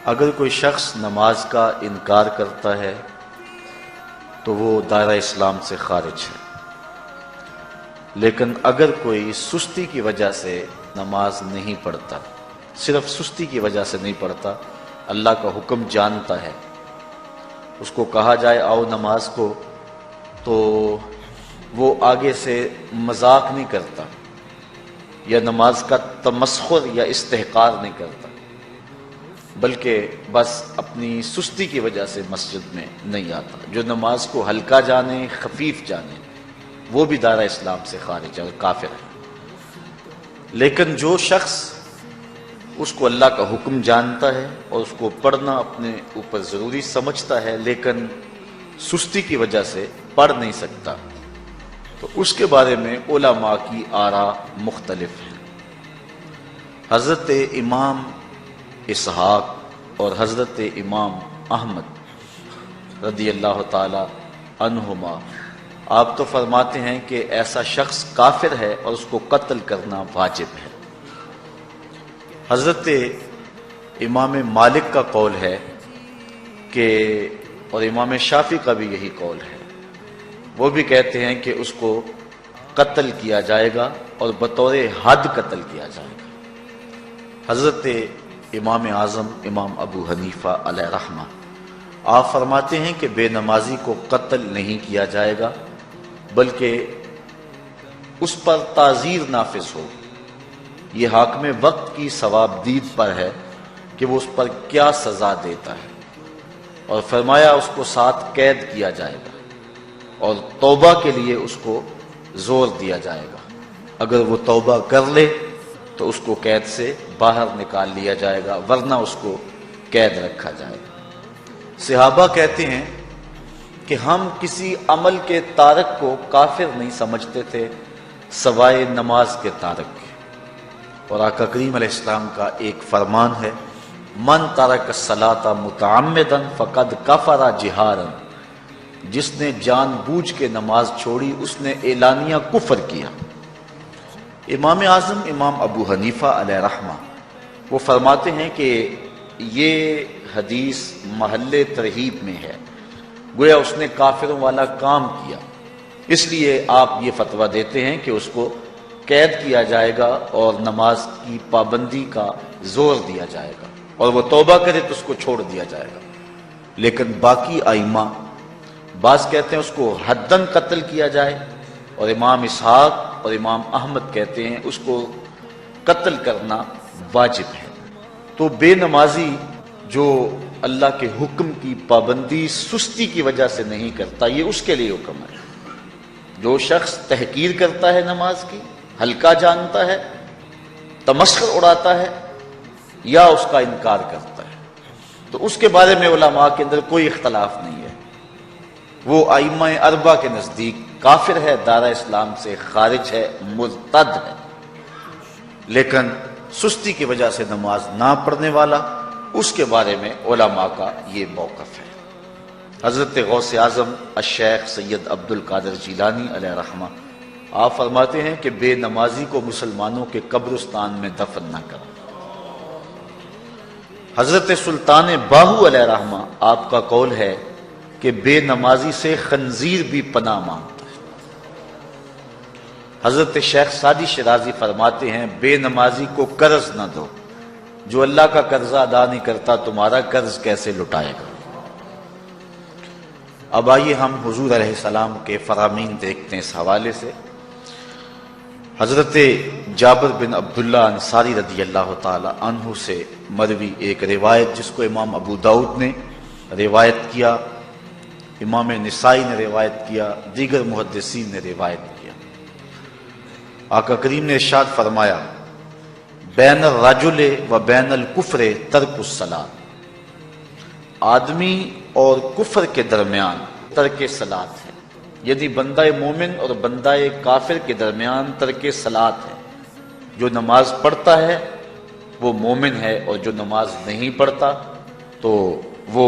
اگر کوئی شخص نماز کا انکار کرتا ہے تو وہ دائرہ اسلام سے خارج ہے، لیکن اگر کوئی سستی کی وجہ سے نماز نہیں پڑھتا، صرف سستی کی وجہ سے نہیں پڑھتا، اللہ کا حکم جانتا ہے، اس کو کہا جائے آؤ نماز کو، تو وہ آگے سے مذاق نہیں کرتا یا نماز کا تمسخر یا استحقار نہیں کرتا، بلکہ بس اپنی سستی کی وجہ سے مسجد میں نہیں آتا۔ جو نماز کو ہلکا جانے، خفیف جانے، وہ بھی دائرہ اسلام سے خارج ہے اور کافر ہے۔ لیکن جو شخص اس کو اللہ کا حکم جانتا ہے اور اس کو پڑھنا اپنے اوپر ضروری سمجھتا ہے لیکن سستی کی وجہ سے پڑھ نہیں سکتا، تو اس کے بارے میں علماء کی آراء مختلف ہیں۔ حضرت امام اسحاق اور حضرت امام احمد رضی اللہ تعالی عنہما آپ تو فرماتے ہیں کہ ایسا شخص کافر ہے اور اس کو قتل کرنا واجب ہے۔ حضرت امام مالک کا قول ہے کہ، اور امام شافعی کا بھی یہی قول ہے، وہ بھی کہتے ہیں کہ اس کو قتل کیا جائے گا اور بطور حد قتل کیا جائے گا۔ حضرت امام اعظم امام ابو حنیفہ علیہ رحمہ آپ فرماتے ہیں کہ بے نمازی کو قتل نہیں کیا جائے گا، بلکہ اس پر تعزیر نافذ ہو۔ یہ حاکم وقت کی ثواب دید پر ہے کہ وہ اس پر کیا سزا دیتا ہے، اور فرمایا اس کو 7 قید کیا جائے گا اور توبہ کے لیے اس کو زور دیا جائے گا۔ اگر وہ توبہ کر لے تو اس کو قید سے باہر نکال لیا جائے گا، ورنہ اس کو قید رکھا جائے گا۔ صحابہ کہتے ہیں کہ ہم کسی عمل کے تارک کو کافر نہیں سمجھتے تھے سوائے نماز کے تارک کے، اور آقا کریم علیہ السلام کا ایک فرمان ہے، من ترک الصلاۃ متعمدا فقد کفر جہارا، جس نے جان بوجھ کے نماز چھوڑی اس نے اعلانیہ کفر کیا۔ امام اعظم امام ابو حنیفہ علیہ رحمہ وہ فرماتے ہیں کہ یہ حدیث محل ترہیب میں ہے، گویا اس نے کافروں والا کام کیا، اس لیے آپ یہ فتویٰ دیتے ہیں کہ اس کو قید کیا جائے گا اور نماز کی پابندی کا زور دیا جائے گا، اور وہ توبہ کرے تو اس کو چھوڑ دیا جائے گا۔ لیکن باقی ائمہ بعض کہتے ہیں اس کو حداً قتل کیا جائے، اور امام اسحاق اور امام احمد کہتے ہیں اس کو قتل کرنا واجب ہے۔ تو بے نمازی جو اللہ کے حکم کی پابندی سستی کی وجہ سے نہیں کرتا، یہ اس کے لیے حکم ہے۔ جو شخص تحقیر کرتا ہے نماز کی، ہلکا جانتا ہے، تمسخر اڑاتا ہے یا اس کا انکار کرتا ہے، تو اس کے بارے میں علماء کے اندر کوئی اختلاف نہیں ہے، وہ ائمہ اربعہ کے نزدیک کافر ہے، دائرہ اسلام سے خارج ہے، مرتد ہے۔ لیکن سستی کی وجہ سے نماز نہ پڑھنے والا، اس کے بارے میں علماء کا یہ موقف ہے۔ حضرت غوث اعظم الشیخ سید عبد القادر جیلانی علیہ رحمہ آپ فرماتے ہیں کہ بے نمازی کو مسلمانوں کے قبرستان میں دفن نہ کرو۔ حضرت سلطان باہو علیہ رحمہ آپ کا قول ہے کہ بے نمازی سے خنزیر بھی پناہ مانگتا ہے۔ حضرت شیخ سعدی شیرازی فرماتے ہیں بے نمازی کو قرض نہ دو، جو اللہ کا قرضہ ادا نہیں کرتا تمہارا قرض کیسے لٹائے گا۔ اب آئیے ہم حضور علیہ السلام کے فرامین دیکھتے ہیں اس حوالے سے۔ حضرت جابر بن عبداللہ انصاری رضی اللہ تعالی عنہ سے مروی ایک روایت جس کو امام ابو داؤد نے روایت کیا، امام نسائی نے روایت کیا، دیگر محدثین نے روایت کیا۔ آقا کریم نے ارشاد فرمایا بین الرجل و بین الکفر ترک الصلاۃ، آدمی اور کفر کے درمیان ترک صلاۃ ہے، یعنی بندہ مومن اور بندہ کافر کے درمیان ترک صلاۃ ہے۔ جو نماز پڑھتا ہے وہ مومن ہے، اور جو نماز نہیں پڑھتا تو وہ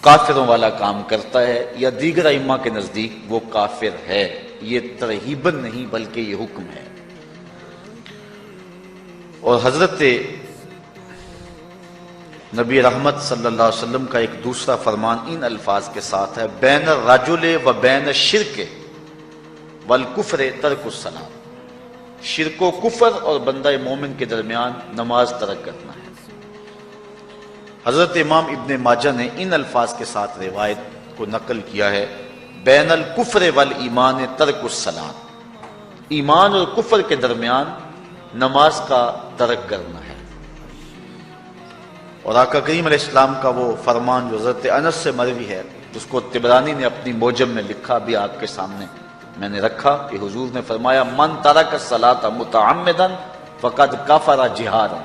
کافروں والا کام کرتا ہے، یا دیگر ائمہ کے نزدیک وہ کافر ہے۔ یہ ترہیباً نہیں بلکہ یہ حکم ہے۔ اور حضرت نبی رحمت صلی اللہ علیہ وسلم کا ایک دوسرا فرمان ان الفاظ کے ساتھ ہے، بین الرجل و بین الشرک والکفر ترک الصلاۃ، شرک و کفر اور بندہ مومن کے درمیان نماز ترک کرنا ہے۔ حضرت امام ابن ماجہ نے ان الفاظ کے ساتھ روایت کو نقل کیا ہے، بین الکفر والایمان ترک الصلاۃ، ایمان اور کفر کے درمیان نماز کا ترک کرنا ہے۔ اور آقا کریم علیہ السلام کا وہ فرمان جو حضرت انس سے مروی ہے، جس کو طبرانی نے اپنی موجم میں لکھا، بھی آپ کے سامنے میں نے رکھا، کہ حضور نے فرمایا من ترک الصلاۃ متعمدا فقد کفر جہارا،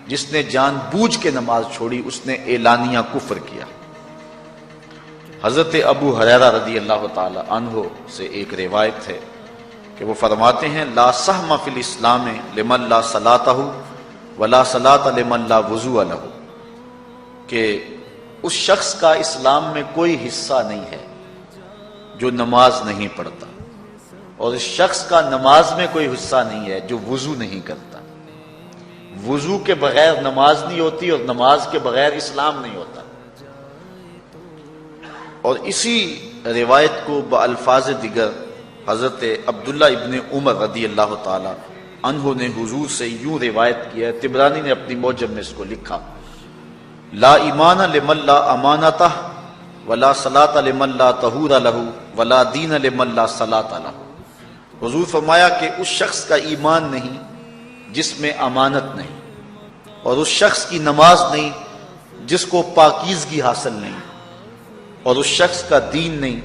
جس نے جان بوجھ کے نماز چھوڑی اس نے اعلانیہ کفر کیا۔ حضرت ابو ہریرہ رضی اللہ تعالی عنہ سے ایک روایت ہے کہ وہ فرماتے ہیں، لا سہم فی الاسلام لمن لا صلاۃ ولا صلاۃ لمن لا وضوء لہ، کہ اس شخص کا اسلام میں کوئی حصہ نہیں ہے جو نماز نہیں پڑھتا، اور اس شخص کا نماز میں کوئی حصہ نہیں ہے جو وضو نہیں کرتا۔ وضو کے بغیر نماز نہیں ہوتی اور نماز کے بغیر اسلام نہیں ہوتا۔ اور اسی روایت کو بالفاظ دیگر حضرت عبداللہ ابن عمر رضی اللہ تعالی عنہ نے حضور سے یوں روایت کیا ہے، طبرانی نے اپنی موجم میں اس کو لکھا، لا ایمان لمن لا امانتہ ولا صلاۃ لمن لا طہور لہ ولا دین لمن لا صلاۃ لہ۔ حضور فرمایا کہ اس شخص کا ایمان نہیں جس میں امانت نہیں، اور اس شخص کی نماز نہیں جس کو پاکیزگی حاصل نہیں، اور اس شخص کا دین نہیں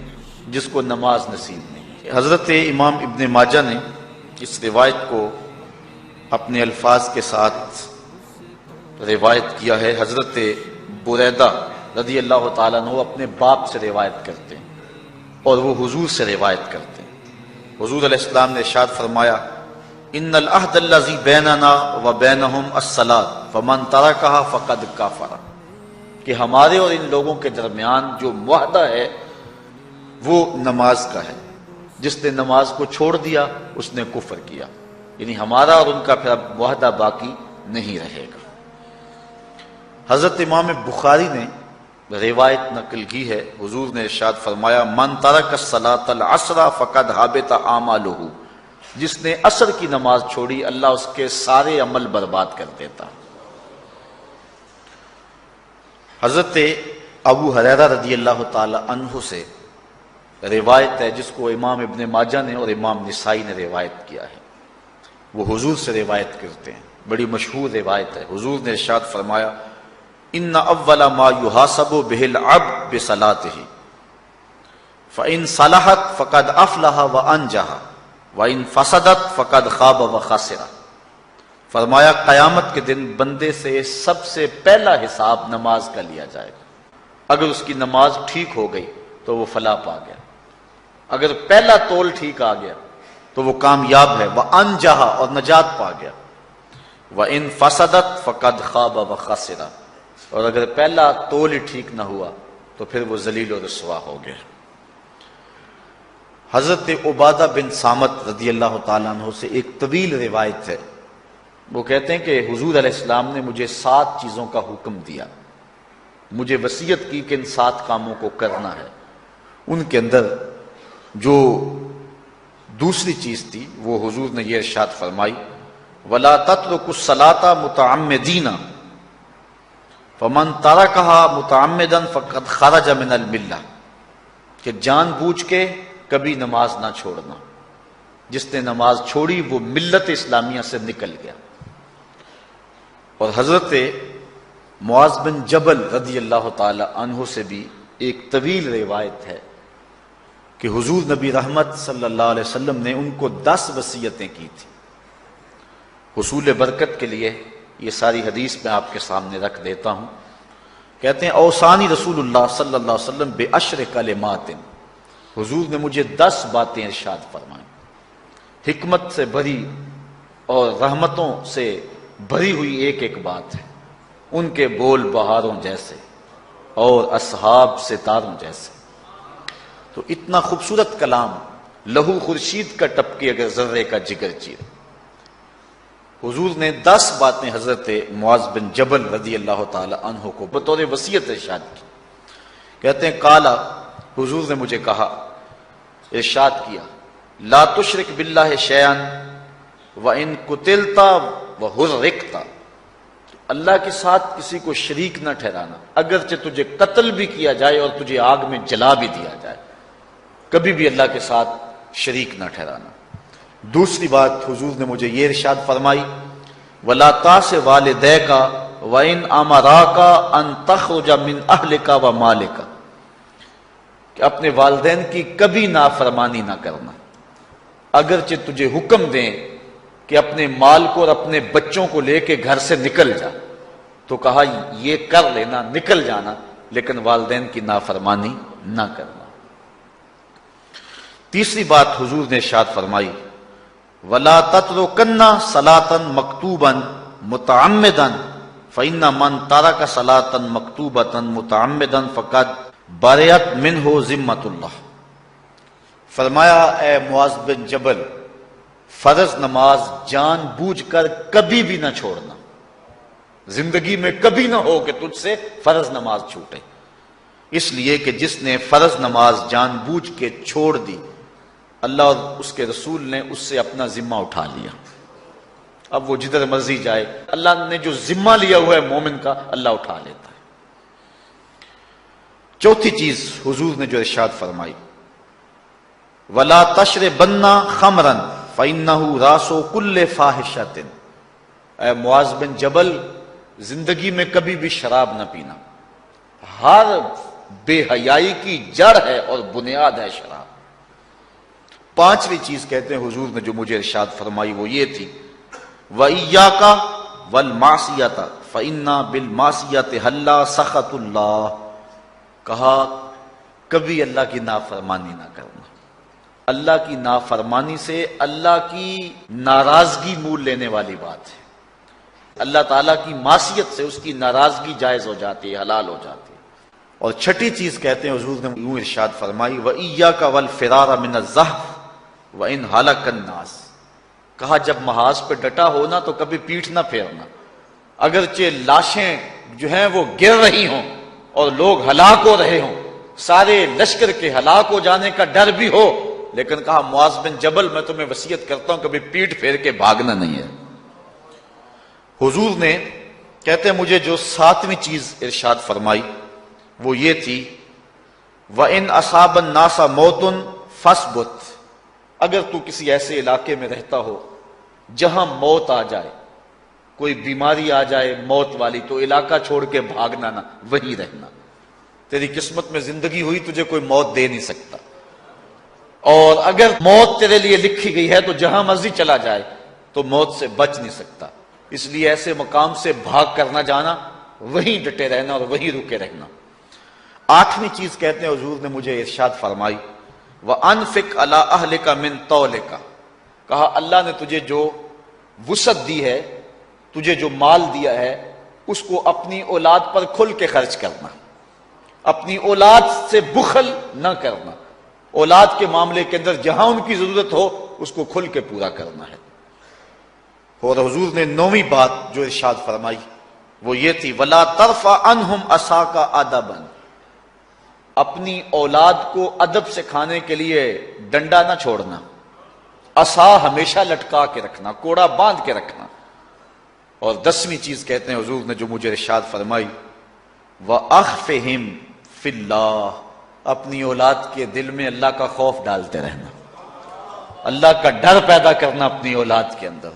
جس کو نماز نصیب نہیں۔ حضرت امام ابن ماجہ نے اس روایت کو اپنے الفاظ کے ساتھ روایت کیا ہے۔ حضرت بریدہ رضی اللہ تعالیٰ عنہ اپنے باپ سے روایت کرتے ہیں اور وہ حضور سے روایت کرتے ہیں۔ حضور علیہ السلام نے ارشاد فرمایا، ان العہد الذی بیننا و بینہم الصلاۃ فمن ترکھا فقد کفر، کہ ہمارے اور ان لوگوں کے درمیان جو معاہدہ ہے وہ نماز کا ہے، جس نے نماز کو چھوڑ دیا اس نے کفر کیا، یعنی ہمارا اور ان کا پھر اب معاہدہ باقی نہیں رہے گا۔ حضرت امام بخاری نے روایت نقل کی ہے، حضور نے ارشاد فرمایا، من ترک الصلاۃ العصر فقد حبط اعمالہ، جس نے عصر کی نماز چھوڑی اللہ اس کے سارے عمل برباد کر دیتا۔ حضرت ابو ہریرہ رضی اللہ تعالی عنہ سے روایت ہے جس کو امام ابن ماجہ نے اور امام نسائی نے روایت کیا ہے، وہ حضور سے روایت کرتے ہیں، بڑی مشہور روایت ہے۔ حضور نے ارشاد فرمایا، ان اول ما یحاسب بہ العبد بصلاتہ فان صلحت فقد افلح وانجح وان فسدت فقد خاب وخسر۔ فرمایا قیامت کے دن بندے سے سب سے پہلا حساب نماز کا لیا جائے گا، اگر اس کی نماز ٹھیک ہو گئی تو وہ فلاح پا گیا، اگر پہلا تول ٹھیک آ گیا تو وہ کامیاب ہے، وانجح اور نجات پا گیا، وان فسدت فقد خاب وخسر، اور اگر پہلا تول ہی ٹھیک نہ ہوا تو پھر وہ ذلیل و رسوا ہو گیا۔ حضرت عبادہ بن صامت رضی اللہ تعالیٰ عنہ سے ایک طویل روایت ہے، وہ کہتے ہیں کہ حضور علیہ السلام نے مجھے 7 چیزوں کا حکم دیا، مجھے وصیت کی کہ ان 7 کاموں کو کرنا ہے۔ ان کے اندر جو دوسری چیز تھی وہ حضور نے یہ ارشاد فرمائی، وَلَا تَتْرُكُ الصَّلَاةَ مُتَعَمِّدِينَ فمن ترکھا متعمدا فقد خرج من الملہ، کہ جان بوجھ کے کبھی نماز نہ چھوڑنا، جس نے نماز چھوڑی وہ ملت اسلامیہ سے نکل گیا۔ اور حضرت معاذ بن جبل رضی اللہ تعالی عنہ سے بھی ایک طویل روایت ہے کہ حضور نبی رحمت صلی اللہ علیہ وسلم نے ان کو 10 وصیتیں کی تھی حصول برکت کے لیے۔ یہ ساری حدیث میں آپ کے سامنے رکھ دیتا ہوں۔ کہتے ہیں، اوصانی رسول اللہ صلی اللہ علیہ وسلم بعشر کلمات، حضور نے مجھے 10 باتیں ارشاد فرمائیں، حکمت سے بھری اور رحمتوں سے بھری ہوئی ایک ایک بات ہے، ان کے بول بہاروں جیسے اور اصحاب ستاروں جیسے۔ تو اتنا خوبصورت کلام، لہو خورشید کا ٹپکے اگر ذرے کا جگر چیر، حضور نے 10 باتیں حضرت معاذ بن جبل رضی اللہ تعالی عنہ کو بطور وصیت ارشاد کی. کہتے ہیں کالا، حضور نے مجھے کہا، ارشاد کیا، لا تشرک باللہ شیئا وان قتلت وحرقت، اللہ کے ساتھ کسی کو شریک نہ ٹھہرانا، اگرچہ تجھے قتل بھی کیا جائے اور تجھے آگ میں جلا بھی دیا جائے، کبھی بھی اللہ کے ساتھ شریک نہ ٹھہرانا. دوسری بات حضور نے مجھے یہ ارشاد فرمائی، وَلَا تَعْصِ وَالِدَيْكَ وَإِنْ أَمَرَاكَ أَن تَخْرُجَ مِنْ أَهْلِكَ وَمَالِكَ، کہ اپنے والدین کی کبھی نافرمانی نہ کرنا، اگرچہ تجھے حکم دیں کہ اپنے مال کو اور اپنے بچوں کو لے کے گھر سے نکل جا، تو کہا یہ کر لینا، نکل جانا، لیکن والدین کی نافرمانی نہ کرنا. تیسری بات حضور نے ارشاد فرمائی، وَلَا تَتْرُكَنَّ صَلَاةً مَكْتُوبًا مُتَعَمِّدًا فَإِنَّ مَنْ تَرَكَ صَلَاةً مَكْتُوبَةً مُتَعَمِّدًا فَقَدْ بَرِئَتْ مِنْهُ ذِمَّةُ اللَّهِ. فرمایا اے معاذ بن جبل، فرض نماز جان بوجھ کر کبھی بھی نہ چھوڑنا، زندگی میں کبھی نہ ہو کہ تجھ سے فرض نماز چھوٹے، اس لیے کہ جس نے فرض نماز جان بوجھ کے چھوڑ دی، اللہ اور اس کے رسول نے اس سے اپنا ذمہ اٹھا لیا. اب وہ جدھر مرضی جائے، اللہ نے جو ذمہ لیا ہوا ہے مومن کا، اللہ اٹھا لیتا ہے. چوتھی چیز حضور نے جو ارشاد فرمائی، وَلَا تَشْرِبَنَّ خَمْرًا فَإِنَّهُ رَأْسُ كُلِّ فَاحِشَةٍ. اے معاذ بن جبل، زندگی میں کبھی بھی شراب نہ پینا، ہر بے حیائی کی جڑ ہے اور بنیاد ہے شراب. پانچویں چیز کہتے ہیں حضور نے جو مجھے ارشاد فرمائی وہ یہ تھی، وَإِيَّاكَ وَالْمَعْصِيَةَ فَإِنَّ بِالْمَعْصِيَةِ حَلَّ سَخَطُ اللَّهِ. کہا کبھی اللہ کی نافرمانی نہ کرنا، اللہ کی نافرمانی سے اللہ کی ناراضگی مول لینے والی بات ہے. اللہ تعالیٰ کی معصیت سے اس کی ناراضگی جائز ہو جاتی ہے، حلال ہو جاتی ہے. اور چھٹی چیز کہتے ہیں حضور نے یوں ارشاد فرمائی، وَإِيَّاكَ وَالْفِرَارَ مِنَ الزَّحْفِ وَإِنْ هَلَكَ النَّاسِ. کہا جب محاذ پہ ڈٹا ہونا تو کبھی پیٹھ نہ پھیرنا، اگرچہ لاشیں جو ہیں وہ گر رہی ہوں اور لوگ ہلاک ہو رہے ہوں، سارے لشکر کے ہلاک ہو جانے کا ڈر بھی ہو، لیکن کہا معاذ بن جبل میں تمہیں وصیت کرتا ہوں کبھی پیٹھ پھیر کے بھاگنا نہیں ہے. حضور نے کہتے ہیں مجھے جو ساتویں چیز ارشاد فرمائی وہ یہ تھی، وَإِنْ أَصَابَ النَّاسَ مَوْتٌ فَاصْبُتْ. اگر تو کسی ایسے علاقے میں رہتا ہو جہاں موت آ جائے، کوئی بیماری آ جائے موت والی، تو علاقہ چھوڑ کے بھاگنا نہ، وہیں رہنا. تیری قسمت میں زندگی ہوئی، تجھے کوئی موت دے نہیں سکتا، اور اگر موت تیرے لیے لکھی گئی ہے تو جہاں مرضی چلا جائے تو موت سے بچ نہیں سکتا. اس لیے ایسے مقام سے بھاگ کر نہ جانا، وہیں ڈٹے رہنا اور وہیں رکے رہنا. آٹھویں چیز کہتے ہیں حضور نے مجھے ارشاد فرمائی، وَأَنفِقْ عَلَىٰ أَهْلِكَ مِن طَوْلِكَ. کہا اللہ نے تجھے جو وسعت دی ہے، تجھے جو مال دیا ہے، اس کو اپنی اولاد پر کھل کے خرچ کرنا، اپنی اولاد سے بخل نہ کرنا. اولاد کے معاملے کے اندر جہاں ان کی ضرورت ہو اس کو کھل کے پورا کرنا ہے. اور حضور نے نویں بات جو ارشاد فرمائی وہ یہ تھی، وَلَا تَرْفَعْ عَنْهُمْ عَصَاكَ أَدَبًا. اپنی اولاد کو ادب سکھانے کے لیے ڈنڈا نہ چھوڑنا، عصا ہمیشہ لٹکا کے رکھنا، کوڑا باندھ کے رکھنا. اور 10ویں چیز کہتے ہیں حضور نے جو مجھے ارشاد فرمائی، وَأَخْفِهِمْ فِي اللَّهِ. اپنی اولاد کے دل میں اللہ کا خوف ڈالتے رہنا، اللہ کا ڈر پیدا کرنا اپنی اولاد کے اندر.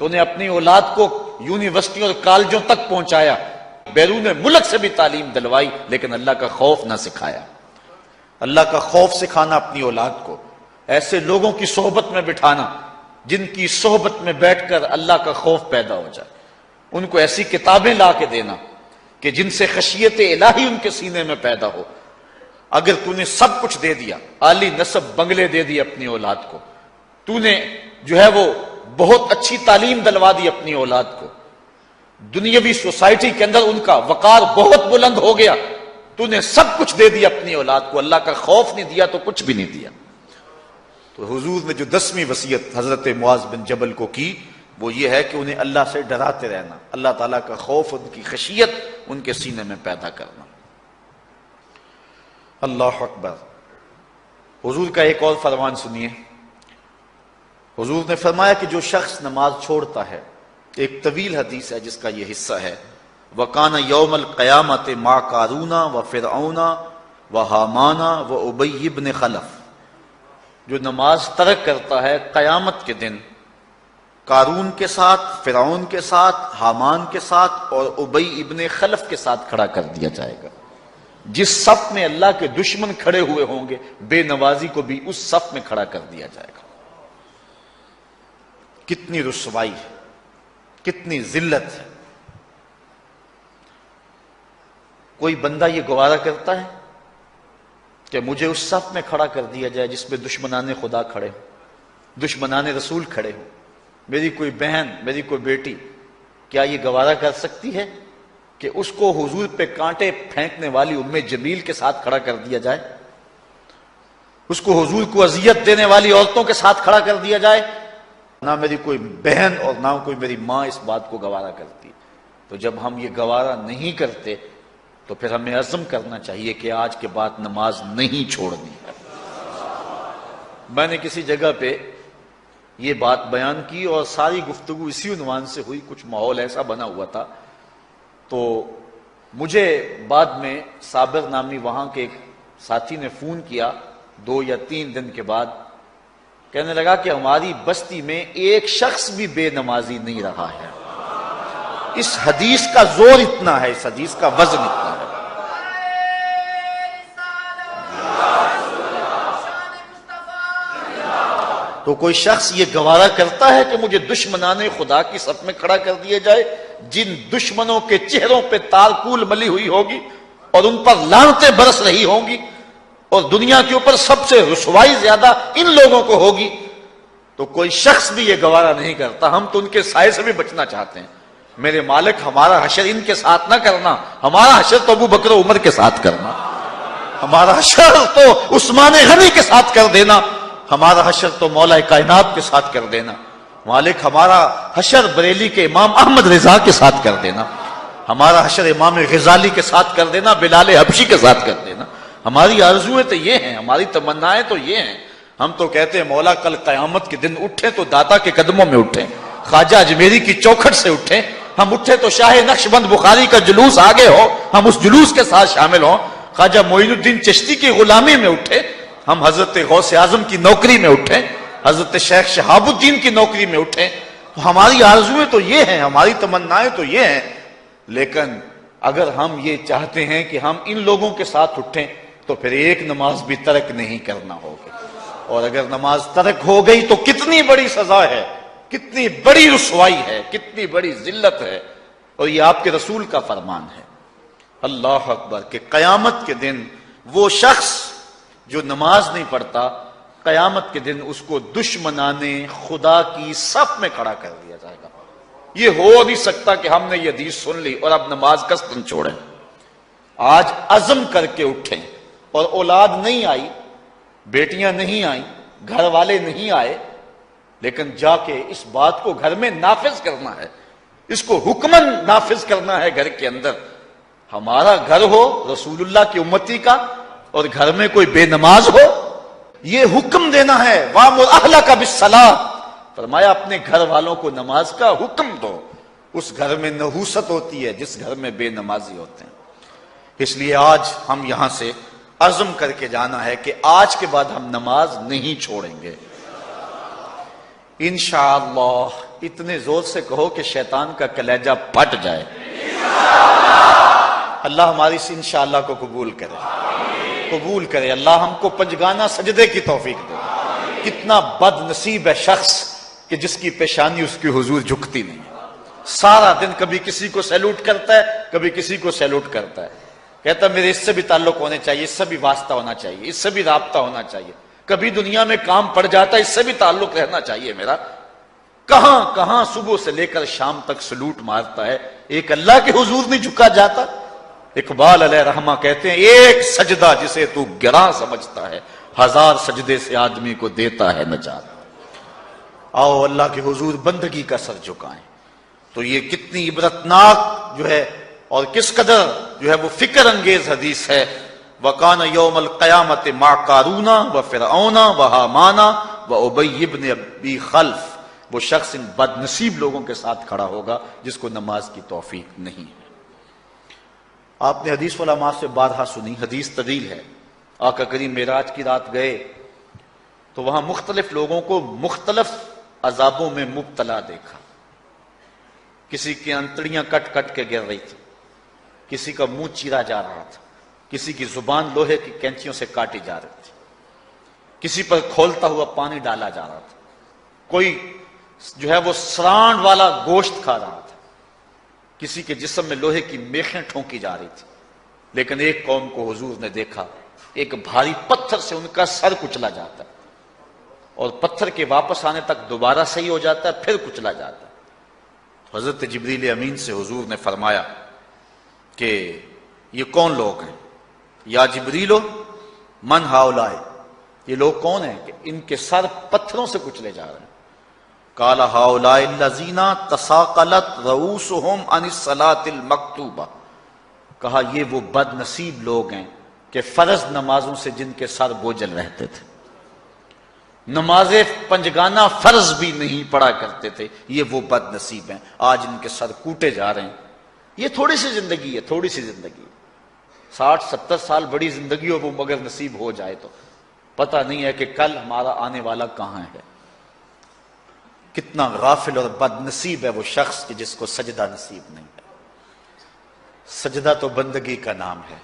تو نے اپنی اولاد کو یونیورسٹی اور کالجوں تک پہنچایا، بیرون ملک سے بھی تعلیم دلوائی، لیکن اللہ کا خوف نہ سکھایا. اللہ کا خوف سکھانا اپنی اولاد کو، ایسے لوگوں کی صحبت میں بٹھانا جن کی صحبت میں بیٹھ کر اللہ کا خوف پیدا ہو جائے. ان کو ایسی کتابیں لا کے دینا کہ جن سے خشیت الہی ان کے سینے میں پیدا ہو. اگر تو نے سب کچھ دے دیا، عالی نسب بنگلے دے دی اپنی اولاد کو، تو نے جو ہے وہ بہت اچھی تعلیم دلوا دی اپنی اولاد کو، دنیاوی سوسائٹی کے اندر ان کا وقار بہت بلند ہو گیا، تو نے سب کچھ دے دیا اپنی اولاد کو، اللہ کا خوف نہیں دیا تو کچھ بھی نہیں دیا. تو حضور نے جو 10ویں وصیت حضرت معاذ بن جبل کو کی وہ یہ ہے کہ انہیں اللہ سے ڈراتے رہنا، اللہ تعالیٰ کا خوف، ان کی خشیت ان کے سینے میں پیدا کرنا۔ اللہ اکبر۔ حضور کا ایک اور فرمان سنیے۔ حضور نے فرمایا کہ جو شخص نماز چھوڑتا ہے، ایک طویل حدیث ہے جس کا یہ حصہ ہے، وَقَانَ يَوْمَ الْقِيَامَةِ مَعَ قَارُونَ وَفِرْعَوْنَ وَحَامَانَ وَأُبَيِّ بْنِ خَلَف، جو نماز ترک کرتا ہے قیامت کے دن قارون کے ساتھ، فرعون کے ساتھ، حامان کے ساتھ اور ابی ابن خلف کے ساتھ کھڑا کر دیا جائے گا۔ جس صف میں اللہ کے دشمن کھڑے ہوئے ہوں گے، بے نوازی کو بھی اس صف میں کھڑا کر دیا جائے گا۔ کتنی رسوائی ہے، کتنی ذلت ہے۔ کوئی بندہ یہ گوارا کرتا ہے کہ مجھے اس صف میں کھڑا کر دیا جائے جس میں دشمنان خدا کھڑے ہوں، دشمنان رسول کھڑے ہوں، میری کوئی بہن، میری کوئی بیٹی، کیا یہ گوارا کر سکتی ہے کہ اس کو حضور پہ کانٹے پھینکنے والی ام جمیل کے ساتھ کھڑا کر دیا جائے، اس کو حضور کو اذیت دینے والی عورتوں کے ساتھ کھڑا کر دیا جائے؟ نہ میری کوئی بہن اور نہ کوئی میری ماں اس بات کو گوارا کرتی۔ تو جب ہم یہ گوارا نہیں کرتے تو پھر ہمیں عزم کرنا چاہیے کہ آج کے بعد نماز نہیں چھوڑنی ہے۔ میں نے کسی جگہ پہ یہ بات بیان کی اور ساری گفتگو اسی عنوان سے ہوئی، کچھ ماحول ایسا بنا ہوا تھا، تو مجھے بعد میں صابر نامی وہاں کے ایک ساتھی نے فون کیا 2 یا 3 دن کے بعد، کہنے لگا کہ ہماری بستی میں ایک شخص بھی بے نمازی نہیں رہا ہے۔ اس حدیث کا زور اتنا ہے، اس حدیث کا وزن اتنا ہے۔ تو کوئی شخص یہ گوارا کرتا ہے کہ مجھے دشمنان خدا کی صف میں کھڑا کر دیا جائے، جن دشمنوں کے چہروں پہ تالکول ملی ہوئی ہوگی اور ان پر لعنتیں برس رہی ہوں گی، اور دنیا کے اوپر سب سے رسوائی زیادہ ان لوگوں کو ہوگی، تو کوئی شخص بھی یہ گوارا نہیں کرتا۔ ہم تو ان کے سائے سے بھی بچنا چاہتے ہیں۔ میرے مالک، ہمارا حشر ان کے ساتھ نہ کرنا، ہمارا حشر تو ابو بکر عمر کے ساتھ کرنا، ہمارا حشر تو عثمان غنی کے ساتھ کر دینا، ہمارا حشر تو مولا کائنات کے ساتھ کر دینا۔ مالک، ہمارا حشر بریلی کے امام احمد رضا کے ساتھ کر دینا، ہمارا حشر امام غزالی کے ساتھ کر دینا، بلال حبشی کے ساتھ کر دینا۔ ہماری آرزویں تو یہ ہیں، ہماری تمنائیں تو یہ ہیں۔ ہم تو کہتے ہیں مولا کل قیامت کے دن اٹھیں تو داتا کے قدموں میں اٹھیں، خواجہ اجمیری کی چوکھٹ سے اٹھیں، ہم اٹھے تو شاہ نقشبند بخاری کا جلوس آگے ہو، ہم اس جلوس کے ساتھ شامل ہوں، خواجہ معین الدین چشتی کی غلامی میں اٹھے، ہم حضرت غوث اعظم کی نوکری میں اٹھیں، حضرت شیخ شہاب الدین کی نوکری میں اٹھیں۔ تو ہماری آرزویں تو یہ ہیں، ہماری تمنائیں تو یہ ہیں، لیکن اگر ہم یہ چاہتے ہیں کہ ہم ان لوگوں کے ساتھ اٹھیں تو پھر ایک نماز بھی ترک نہیں کرنا ہوگا، اور اگر نماز ترک ہو گئی تو کتنی بڑی سزا ہے، کتنی بڑی رسوائی ہے، کتنی بڑی ذلت ہے، اور یہ آپ کے رسول کا فرمان ہے۔ اللہ اکبر، کہ قیامت کے دن وہ شخص جو نماز نہیں پڑھتا، قیامت کے دن اس کو دشمنان خدا کی صف میں کھڑا کر دیا جائے گا۔ یہ ہو نہیں سکتا کہ ہم نے یہ حدیث سن لی اور اب نماز قصدن چھوڑیں۔ آج عزم کر کے اٹھیں، اور اولاد نہیں آئی، بیٹیاں نہیں آئیں، گھر والے نہیں آئے، لیکن جا کے اس بات کو گھر میں نافذ کرنا ہے، اس کو حکمن نافذ کرنا ہے گھر کے اندر۔ ہمارا گھر ہو رسول اللہ کی امتی کا اور گھر میں کوئی بے نماز ہو، یہ حکم دینا ہے، وَأْمُرْ أَهْلَكَ بِالصَّلَاةِ، فرمایا اپنے گھر والوں کو نماز کا حکم دو۔ اس گھر میں نحوست ہوتی ہے جس گھر میں بے نمازی ہوتے ہیں۔ اس لیے آج ہم یہاں سے عزم کر کے جانا ہے کہ آج کے بعد ہم نماز نہیں چھوڑیں گے انشاءاللہ۔ اتنے زور سے کہو کہ شیطان کا کلیجہ پھٹ جائے۔ اللہ ہماری اس انشاءاللہ کو قبول کرے، قبول کرے۔ اللہ ہم کو پنجگانہ سجدے کی توفیق دے۔ کتنا بد نصیب ہے شخص کہ جس کی پیشانی اس کی حضور جھکتی نہیں، سارا دن کبھی کسی کو سیلوٹ کرتا ہے، کبھی کسی کو سیلوٹ کرتا ہے، کہتا میرے اس سے بھی تعلق ہونے چاہیے، اس سے بھی واسطہ ہونا چاہیے، اس سے بھی رابطہ ہونا چاہیے، کبھی دنیا میں کام پڑ جاتا ہے، اس سے بھی تعلق رہنا چاہیے میرا۔ کہاں کہاں صبح سے لے کر شام تک سلوٹ مارتا ہے، ایک اللہ کے حضور نہیں جھکا جاتا۔ اقبال علیہ رحمہ کہتے ہیں ایک سجدہ جسے تو گراں سمجھتا ہے، 1000 سجدے سے آدمی کو دیتا ہے نجات۔ آؤ اللہ کے حضور بندگی کا سر جھکائیں۔ تو یہ کتنی عبرتناک جو ہے اور کس قدر جو ہے وہ فکر انگیز حدیث ہے۔ وَقَانَ يَوْمَ الْقِيَامَةِ مَعَ قَارُونَ وَفِرْعَوْنَ وَحَامَانَ وَأُبَيِّ بْنِ أَبِي خَلْف، وہ شخص ان بد نصیب لوگوں کے ساتھ کھڑا ہوگا جس کو نماز کی توفیق نہیں ہے۔ آپ نے حدیث علماء سے بارہا سنی، حدیث طویل ہے۔ آقا کریم معراج کی رات گئے تو وہاں مختلف لوگوں کو مختلف عذابوں میں مبتلا دیکھا۔ کسی کی انتڑیاں کٹ کٹ کے گر رہی تھی، کسی کا منہ چیرا جا رہا تھا، کسی کی زبان لوہے کی کینچیوں سے کاٹی جا رہی تھی، کسی پر کھولتا ہوا پانی ڈالا جا رہا تھا، کوئی جو ہے وہ سرانڈ والا گوشت کھا رہا تھا، کسی کے جسم میں لوہے کی میخیں ٹھونکی جا رہی تھی۔ لیکن ایک قوم کو حضور نے دیکھا، ایک بھاری پتھر سے ان کا سر کچلا جاتا ہے اور پتھر کے واپس آنے تک دوبارہ صحیح ہو جاتا ہے، پھر کچلا جاتا ہے۔ تو حضرت جبریل امین سے حضور نے فرمایا کہ یہ کون لوگ ہیں؟ یا جبریلو من ہاؤلائے، یہ لوگ کون ہیں کہ ان کے سر پتھروں سے کچلے جا رہے ہیں؟ قال ہاؤلائے الذین تثاقلت رؤوسہم عن الصلاۃ المکتوبہ، کہا یہ وہ بد نصیب لوگ ہیں کہ فرض نمازوں سے جن کے سر بوجھل رہتے تھے، نماز پنجگانہ فرض بھی نہیں پڑھا کرتے تھے، یہ وہ بد نصیب ہیں، آج ان کے سر کوٹے جا رہے ہیں۔ یہ تھوڑی سی زندگی ہے، تھوڑی سی زندگی ہے، 60-70 سال بڑی زندگی ہو وہ مگر نصیب ہو جائے تو پتہ نہیں ہے کہ کل ہمارا آنے والا کہاں ہے۔ کتنا غافل اور بد نصیب ہے وہ شخص کہ جس کو سجدہ نصیب نہیں ہے۔ سجدہ تو بندگی کا نام ہے۔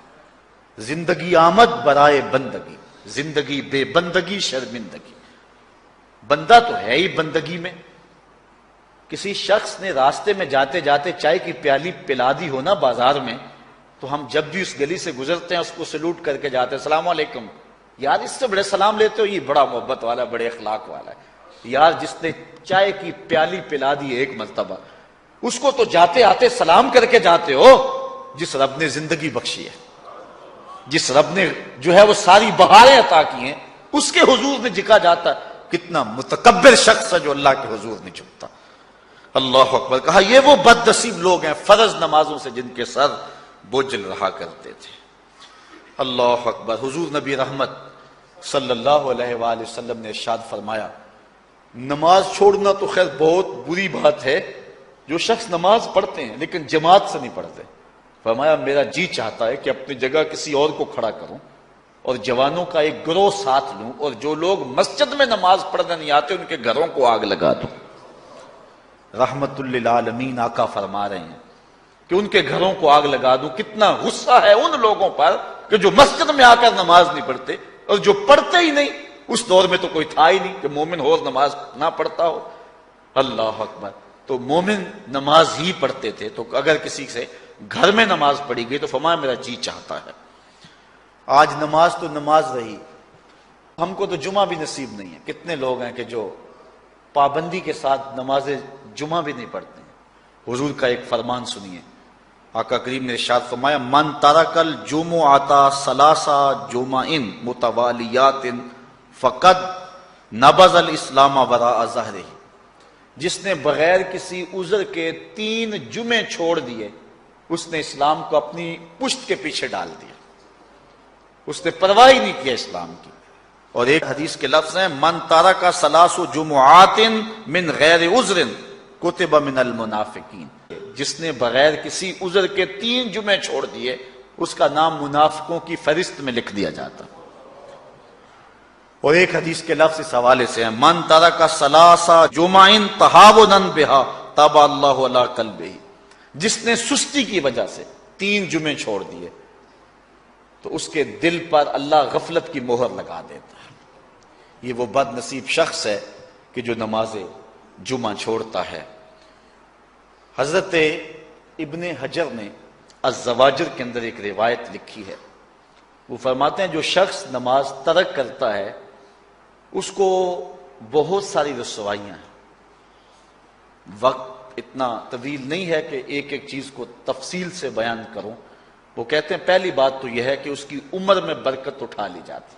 زندگی آمد برائے بندگی، زندگی بے بندگی شرمندگی۔ بندہ تو ہے ہی بندگی میں۔ کسی شخص نے راستے میں جاتے جاتے چائے کی پیالی پلا دی ہو نا بازار میں، تو ہم جب بھی اس گلی سے گزرتے ہیں اس کو سلوٹ کر کے جاتے ہیں، السلام علیکم۔ یار اس سے بڑے سلام لیتے ہو، یہ بڑا محبت والا ہے، بڑے اخلاق والا ہے۔ یار جس نے چائے کی پیالی پلا دی ایک مرتبہ، اس کو تو جاتے آتے سلام کر کے جاتے ہو۔ جس رب نے زندگی بخشی ہے، جس رب نے جو ہے وہ ساری بہاریں عطا کی ہیں، اس کے حضور میں جھکا جاتا ہے۔ کتنا متکبر شخص ہے جو اللہ کے حضور نہیں جھکتا۔ اللہ اکبر۔ کہا یہ وہ بد نصیب لوگ ہیں فرض نمازوں سے جن کے سر بوجھل رہا کرتے تھے۔ اللہ اکبر۔ حضور نبی رحمت صلی اللہ علیہ وآلہ وسلم نے ارشاد فرمایا، نماز چھوڑنا تو خیر بہت بری بات ہے، جو شخص نماز پڑھتے ہیں لیکن جماعت سے نہیں پڑھتے، فرمایا میرا جی چاہتا ہے کہ اپنی جگہ کسی اور کو کھڑا کروں اور جوانوں کا ایک گروہ ساتھ لوں، اور جو لوگ مسجد میں نماز پڑھنے نہیں آتے ان کے گھروں کو آگ لگا دوں۔ رحمت للعالمین آقا فرما رہے ہیں کہ ان کے گھروں کو آگ لگا دوں۔ کتنا غصہ ہے ان لوگوں پر کہ جو مسجد میں آ کر نماز نہیں پڑھتے، اور جو پڑھتے ہی نہیں، اس دور میں تو کوئی تھا ہی نہیں کہ مومن ہو نماز نہ پڑھتا ہو۔ اللہ اکبر۔ تو مومن نماز ہی پڑھتے تھے، تو اگر کسی سے گھر میں نماز پڑھی گئی تو فرمایا میرا جی چاہتا ہے۔ آج نماز تو نماز رہی، ہم کو تو جمعہ بھی نصیب نہیں ہے۔ کتنے لوگ ہیں کہ جو پابندی کے ساتھ نماز جمعہ بھی نہیں پڑھتے ہیں۔ حضور کا ایک فرمان سنیے، آقا کریم نے ارشاد فرمایا، من ترک الجمعۃ ثلاث جمع متوالیات فقد نبذ الاسلام وراء ظہرہ، جس نے بغیر کسی عذر کے 3 جمعے چھوڑ دیے، اس نے اسلام کو اپنی پشت کے پیچھے ڈال دیا، اس نے پرواہ ہی نہیں کیا اسلام کی۔ اور ایک حدیث کے لفظ ہیں، من ترک ثلاث جمعات من غیر عذر کتب من المنافقین، جس نے بغیر کسی عذر کے 3 جمعے چھوڑ دیے، اس کا نام منافقوں کی فہرست میں لکھ دیا جاتا۔ اور ایک حدیث کے لفظ اس حوالے سے ہیں، من ترک ثلاث جمع تہاونا بہا طبع اللہ علی قلبہ، جس نے سستی کی وجہ سے 3 جمعے چھوڑ دیے تو اس کے دل پر اللہ غفلت کی مہر لگا دیتا ہے۔ یہ وہ بد نصیب شخص ہے کہ جو نماز جمعہ چھوڑتا ہے۔ حضرت ابن حجر نے الزواجر کے اندر ایک روایت لکھی ہے، وہ فرماتے ہیں جو شخص نماز ترک کرتا ہے اس کو بہت ساری رسوائیاں ہیں۔ وقت اتنا طویل نہیں ہے کہ ایک ایک چیز کو تفصیل سے بیان کروں۔ وہ کہتے ہیں پہلی بات تو یہ ہے کہ اس کی عمر میں برکت اٹھا لی جاتی،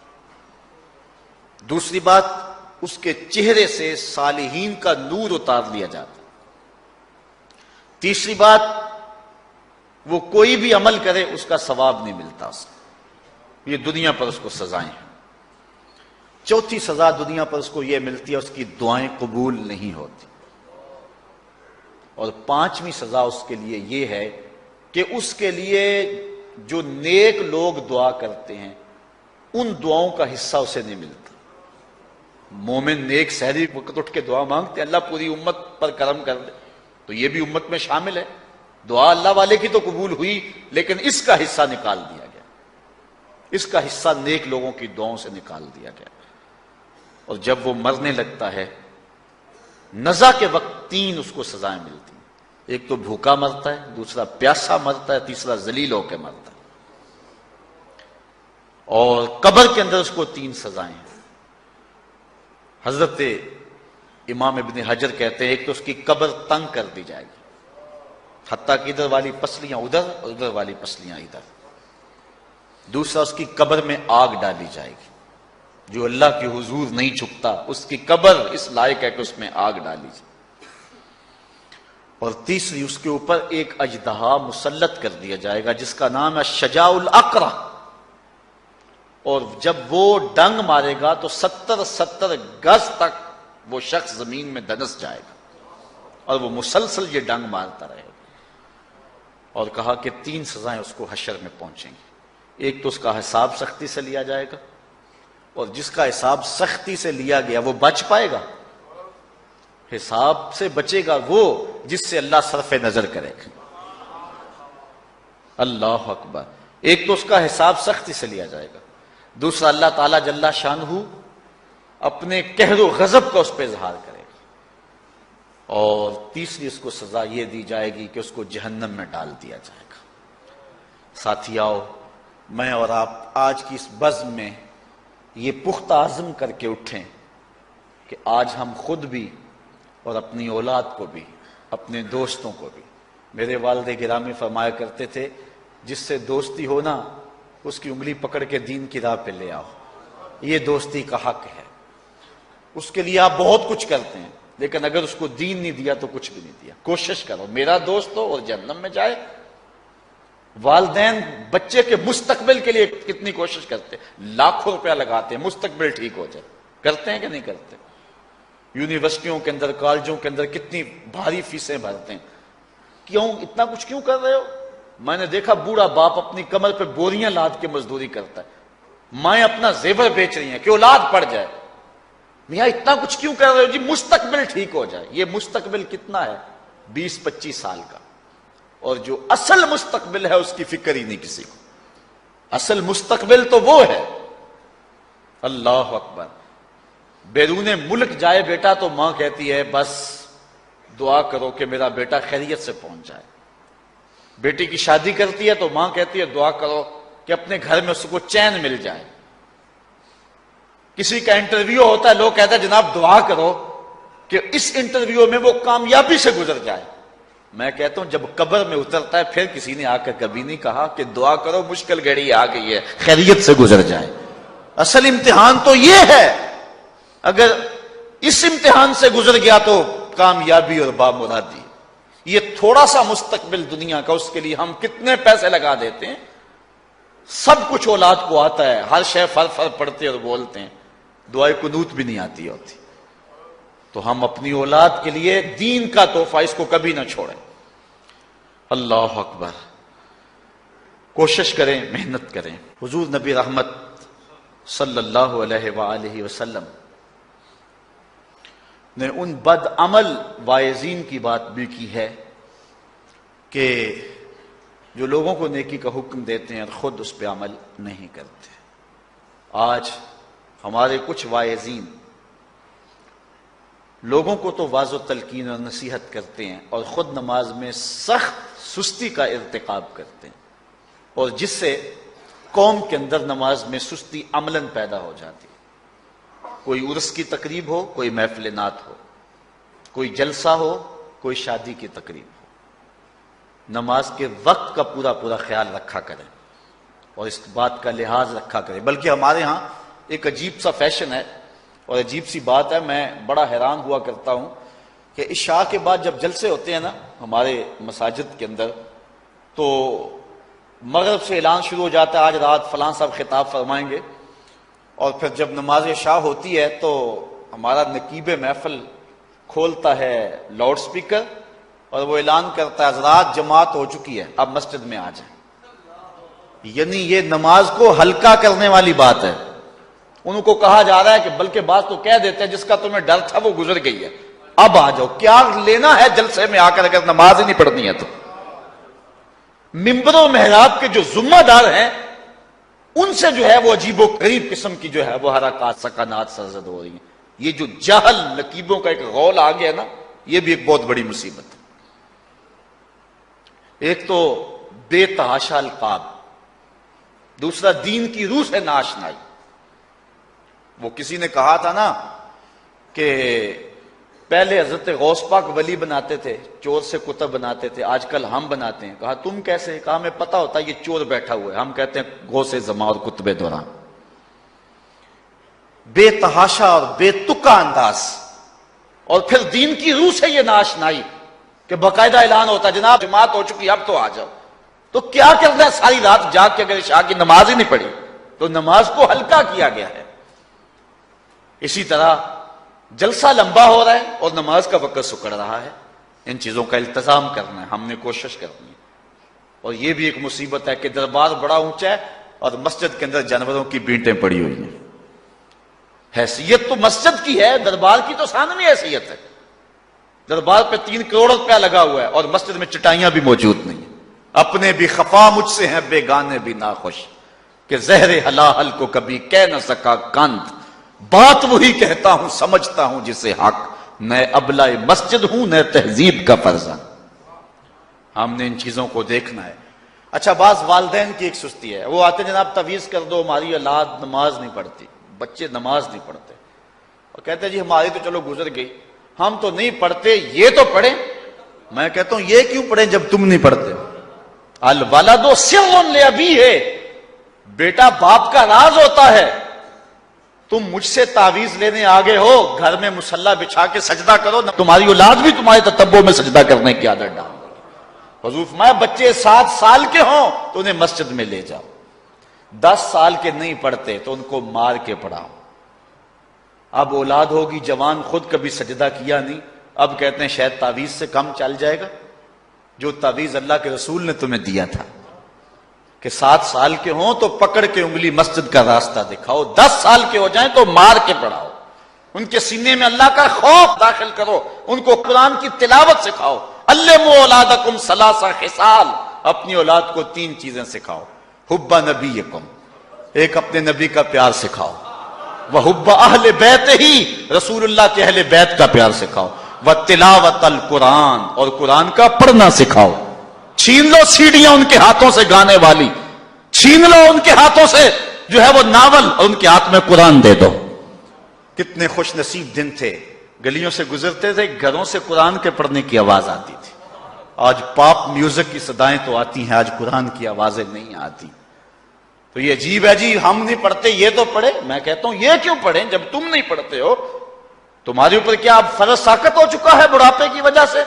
دوسری بات اس کے چہرے سے صالحین کا نور اتار لیا جاتا ہے۔ تیسری بات، وہ کوئی بھی عمل کرے اس کا ثواب نہیں ملتا اس کو، یہ دنیا پر اس کو سزائیں ہیں۔ چوتھی سزا دنیا پر اس کو یہ ملتی ہے، اس کی دعائیں قبول نہیں ہوتی۔ اور پانچویں سزا اس کے لیے یہ ہے کہ اس کے لیے جو نیک لوگ دعا کرتے ہیں ان دعاؤں کا حصہ اسے نہیں ملتا۔ مومن نیک سحری وقت اٹھ کے دعا مانگتے ہیں اللہ پوری امت پر کرم کر دے، تو یہ بھی امت میں شامل ہے۔ دعا اللہ والے کی تو قبول ہوئی، لیکن اس کا حصہ نکال دیا گیا، اس کا حصہ نیک لوگوں کی دعاؤں سے نکال دیا گیا۔ اور جب وہ مرنے لگتا ہے، نزا کے وقت تین اس کو سزائیں ملتی ہیں۔ ایک تو بھوکا مرتا ہے، دوسرا پیاسا مرتا ہے، تیسرا ذلیل ہو کے مرتا ہے۔ اور قبر کے اندر اس کو تین سزائیں ہیں۔ حضرت امام ابن حجر کہتے ہیں ایک تو اس کی قبر تنگ کر دی جائے گی، حتیٰ کہ ادھر والی پسلیاں ادھر اور ادھر والی پسلیاں ادھر۔ دوسرا، اس کی قبر میں آگ ڈالی جائے گی، جو اللہ کے حضور نہیں جھکتا اس کی قبر اس لائق ہے کہ اس میں آگ ڈالی جائے۔ اور تیسری، اس کے اوپر ایک اژدہا مسلط کر دیا جائے گا جس کا نام ہے شجاع الاقرع، اور جب وہ ڈنگ مارے گا تو 70 گز تک وہ شخص زمین میں دنس جائے گا، اور وہ مسلسل یہ ڈنگ مارتا رہے گا۔ اور کہا کہ تین سزائیں اس کو حشر میں پہنچیں گی۔ ایک تو اس کا حساب سختی سے لیا جائے گا، اور جس کا حساب سختی سے لیا گیا وہ بچ پائے گا؟ حساب سے بچے گا وہ جس سے اللہ صرف نظر کرے گا۔ اللہ اکبر۔ ایک تو اس کا حساب سختی سے لیا جائے گا، دوسرا اللہ تعالیٰ جل شانہ اپنے قہر و غضب کا اس پہ اظہار کرے گا، اور تیسری اس کو سزا یہ دی جائے گی کہ اس کو جہنم میں ڈال دیا جائے گا۔ ساتھیاؤ، میں اور آپ آج کی اس بزم میں یہ پختہ عزم کر کے اٹھیں کہ آج ہم خود بھی اور اپنی اولاد کو بھی، اپنے دوستوں کو بھی، میرے والد گرامی فرمایا کرتے تھے جس سے دوستی ہونا اس کی انگلی پکڑ کے دین کی راہ پہ لے آؤ، یہ دوستی کا حق ہے۔ اس کے لیے آپ بہت کچھ کرتے ہیں، لیکن اگر اس کو دین نہیں دیا تو کچھ بھی نہیں دیا۔ کوشش کرو میرا دوست ہو اور جہنم میں جائے۔ والدین بچے کے مستقبل کے لیے کتنی کوشش کرتے ہیں، لاکھوں روپیہ لگاتے ہیں مستقبل ٹھیک ہو جائے، کرتے ہیں کہ نہیں کرتے؟ یونیورسٹیوں کے اندر، کالجوں کے اندر کتنی بھاری فیسیں بھرتے ہیں، کیوں اتنا کچھ کیوں کر رہے ہو؟ میں نے دیکھا بوڑھا باپ اپنی کمر پہ بوریاں لاد کے مزدوری کرتا ہے، مائیں اپنا زیور بیچ رہی ہیں کہ اولاد پڑ جائے۔ میاں اتنا کچھ کیوں کر رہے ہو؟ جی مستقبل ٹھیک ہو جائے۔ یہ مستقبل کتنا ہے؟ 20-25 سال کا، اور جو اصل مستقبل ہے اس کی فکر ہی نہیں کسی کو۔ اصل مستقبل تو وہ ہے، اللہ اکبر۔ بیرون ملک جائے بیٹا تو ماں کہتی ہے بس دعا کرو کہ میرا بیٹا خیریت سے پہنچ جائے۔ بیٹی کی شادی کرتی ہے تو ماں کہتی ہے دعا کرو کہ اپنے گھر میں اس کو چین مل جائے۔ کسی کا انٹرویو ہوتا ہے، لوگ کہتے ہیں جناب دعا کرو کہ اس انٹرویو میں وہ کامیابی سے گزر جائے۔ میں کہتا ہوں جب قبر میں اترتا ہے پھر کسی نے آ کر کبھی نہیں کہا کہ دعا کرو مشکل گھڑی آ گئی ہے خیریت سے گزر جائے۔ اصل امتحان تو یہ ہے، اگر اس امتحان سے گزر گیا تو کامیابی اور بامرادی۔ یہ تھوڑا سا مستقبل دنیا کا، اس کے لیے ہم کتنے پیسے لگا دیتے ہیں، سب کچھ اولاد کو آتا ہے، ہر شے فر فر پڑھتے اور بولتے ہیں، دعائے قنوت بھی نہیں آتی ہوتی۔ تو ہم اپنی اولاد کے لیے دین کا تحفہ اس کو کبھی نہ چھوڑیں۔ اللہ اکبر۔ کوشش کریں، محنت کریں۔ حضور نبی رحمت صلی اللہ علیہ وآلہ وسلم نے ان بد عمل واعظین کی بات بھی کی ہے کہ جو لوگوں کو نیکی کا حکم دیتے ہیں اور خود اس پہ عمل نہیں کرتے۔ آج ہمارے کچھ واعظین لوگوں کو تو واضح تلقین اور نصیحت کرتے ہیں اور خود نماز میں سخت سستی کا ارتکاب کرتے ہیں، اور جس سے قوم کے اندر نماز میں سستی عملاً پیدا ہو جاتی ہے۔ کوئی عرس کی تقریب ہو، کوئی محفل نعت ہو، کوئی جلسہ ہو، کوئی شادی کی تقریب ہو، نماز کے وقت کا پورا پورا خیال رکھا کریں اور اس بات کا لحاظ رکھا کریں۔ بلکہ ہمارے ہاں ایک عجیب سا فیشن ہے، اور عجیب سی بات ہے، میں بڑا حیران ہوا کرتا ہوں کہ عشاء کے بعد جب جلسے ہوتے ہیں نا ہمارے مساجد کے اندر، تو مغرب سے اعلان شروع ہو جاتا ہے آج رات فلاں صاحب خطاب فرمائیں گے، اور پھر جب نماز عشاء ہوتی ہے تو ہمارا نقیب محفل کھولتا ہے لاؤڈ سپیکر اور وہ اعلان کرتا ہے حضرات جماعت ہو چکی ہے، اب مسجد میں آ جائیں۔ یعنی یہ نماز کو ہلکا کرنے والی بات ہے، ان کو کہا جا رہا ہے کہ بلکہ بات تو کہہ دیتے ہیں جس کا تمہیں ڈر تھا وہ گزر گئی ہے، اب آ جاؤ، کیا لینا ہے جلسے میں آ کر اگر نماز ہی نہیں پڑھنی ہے تو۔ ممبر و محراب کے جو ذمہ دار ہیں ان سے جو ہے وہ عجیب و غریب قسم کی جو ہے وہ حرکات سکنات سرزد ہو رہی ہیں۔ یہ جو جاہل نقیبوں کا ایک غول آ گیا نا، یہ بھی ایک بہت بڑی مصیبت ہے۔ ایک تو بے تحاشا القاب، دوسرا دین کی روح سے ناشنائی۔ وہ کسی نے کہا تھا نا کہ پہلے حضرت غوث پاک ولی بناتے تھے، چور سے کتب بناتے تھے، آج کل ہم بناتے ہیں۔ کہا تم کیسے؟ کہا ہمیں پتا ہوتا ہے یہ چور بیٹھا ہوا ہے، ہم کہتے ہیں غوث زمان اور کتب دوران۔ بے تحاشا اور بے تکا انداز، اور پھر دین کی روح سے یہ ناشنائی کہ باقاعدہ اعلان ہوتا ہے جناب جماعت ہو چکی اب تو آ جاؤ۔ تو کیا کرنا ہے ساری رات جاگ کے اگر عشاء کی نماز ہی نہیں پڑھی تو نماز کو ہلکا کیا گیا ہے۔ اسی طرح جلسہ لمبا ہو رہا ہے اور نماز کا وقت سکڑ رہا ہے، ان چیزوں کا التزام کرنا ہے، ہم نے کوشش کرنی ہے۔ اور یہ بھی ایک مصیبت ہے کہ دربار بڑا اونچا ہے اور مسجد کے اندر جانوروں کی بینٹیں پڑی ہوئی ہیں۔ حیثیت تو مسجد کی ہے، دربار کی تو ثانوی حیثیت ہے۔ دربار پہ 3 کروڑ روپیہ لگا ہوا ہے اور مسجد میں چٹائیاں بھی موجود نہیں ہیں۔ اپنے بھی خفا مجھ سے ہیں بیگانے بھی ناخوش، کہ زہر ہلاہل کو کبھی کہہ نہ سکا کند، بات وہی کہتا ہوں سمجھتا ہوں جسے حق، نہ ابلہ مسجد ہوں نہ تہذیب کا فرزن۔ ہم نے ان چیزوں کو دیکھنا ہے۔ اچھا، بعض والدین کی ایک سستی ہے، وہ آتے جناب تعویذ کر دو، ہماری اولاد نماز نہیں پڑھتی، بچے نماز نہیں پڑھتے، اور کہتے ہیں جی ہماری تو چلو گزر گئی، ہم تو نہیں پڑھتے، یہ تو پڑھیں۔ میں کہتا ہوں یہ کیوں پڑھیں جب تم نہیں پڑھتے؟ الولد سر لابیہ، بیٹا باپ کا راز ہوتا ہے۔ تم مجھ سے تعویذ لینے آگے ہو، گھر میں مصلی بچھا کے سجدہ کرو، تمہاری اولاد بھی تمہارے تتبع میں سجدہ کرنے کی عادت ڈال۔ حضور فرمایا بچے 7 سال کے ہوں تو انہیں مسجد میں لے جاؤ، 10 سال کے نہیں پڑھتے تو ان کو مار کے پڑھاؤ۔ اب اولاد ہوگی جوان، خود کبھی سجدہ کیا نہیں، اب کہتے ہیں شاید تعویذ سے کم چل جائے گا۔ جو تعویذ اللہ کے رسول نے تمہیں دیا تھا کہ 7 سال کے ہوں تو پکڑ کے انگلی مسجد کا راستہ دکھاؤ، 10 سال کے ہو جائیں تو مار کے پڑھاؤ، ان کے سینے میں اللہ کا خوف داخل کرو، ان کو قرآن کی تلاوت سکھاؤ۔ علموا اولادکم 3 خصال، اپنی اولاد کو 3 چیزیں سکھاؤ۔ حب نبیکم، ایک اپنے نبی کا پیار سکھاؤ، وحب اہل بیت ہی، رسول اللہ کے اہل بیت کا پیار سکھاؤ، وتلاوت القرآن، اور قرآن کا پڑھنا سکھاؤ۔ چھین لو سیڑیاں ان کے ہاتھوں سے گانے والی، چھین لو ان کے ہاتھوں سے جو ہے وہ ناول، اور ان کے ہاتھ میں قرآن دے دو۔ کتنے خوش نصیب دن تھے، گلیوں سے گزرتے تھے، گھروں سے قرآن کے پڑھنے کی آواز آتی تھی۔ آج پاپ میوزک کی صدائیں تو آتی ہیں، آج قرآن کی آوازیں نہیں آتی۔ تو یہ عجیب ہے جی ہم نہیں پڑھتے یہ تو پڑھے۔ میں کہتا ہوں یہ کیوں پڑھیں جب تم نہیں پڑھتے ہو؟ تمہارے اوپر کیا اب فرض ساقط ہو چکا ہے بڑھاپے کی وجہ سے؟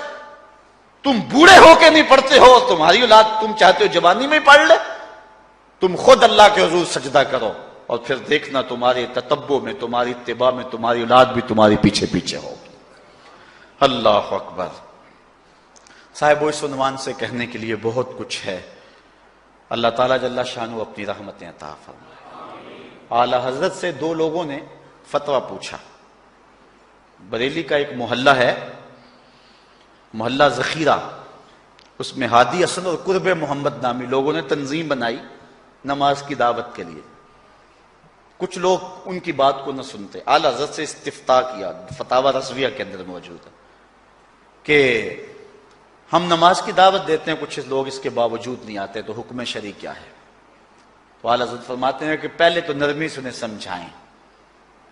تم بوڑھے ہو کے نہیں پڑھتے ہو، تمہاری اولاد تم چاہتے ہو جوانی میں پڑھ لے؟ تم خود اللہ کے حضور سجدہ کرو اور پھر دیکھنا تمہارے تتبع میں، تمہاری اتباع میں تمہاری اولاد بھی تمہاری پیچھے پیچھے ہوگی۔ اللہ اکبر۔ صاحب اس عنوان سے کہنے کے لیے بہت کچھ ہے۔ اللہ تعالیٰ جل شانہ اپنی رحمتیں عطا فرمائے۔ اعلی حضرت سے 2 لوگوں نے فتویٰ پوچھا۔ بریلی کا ایک محلہ ہے، محلہ ذخیرہ، اس میں ہادی حسن اور قرب محمد نامی لوگوں نے تنظیم بنائی نماز کی دعوت کے لیے۔ کچھ لوگ ان کی بات کو نہ سنتے، اعلی حضرت سے استفتاء کیا، فتاوی رضویہ کے اندر موجود ہے کہ ہم نماز کی دعوت دیتے ہیں، کچھ لوگ اس کے باوجود نہیں آتے، تو حکم شرعی کیا ہے؟ تو اعلی حضرت فرماتے ہیں کہ پہلے تو نرمی سے انہیں سمجھائیں،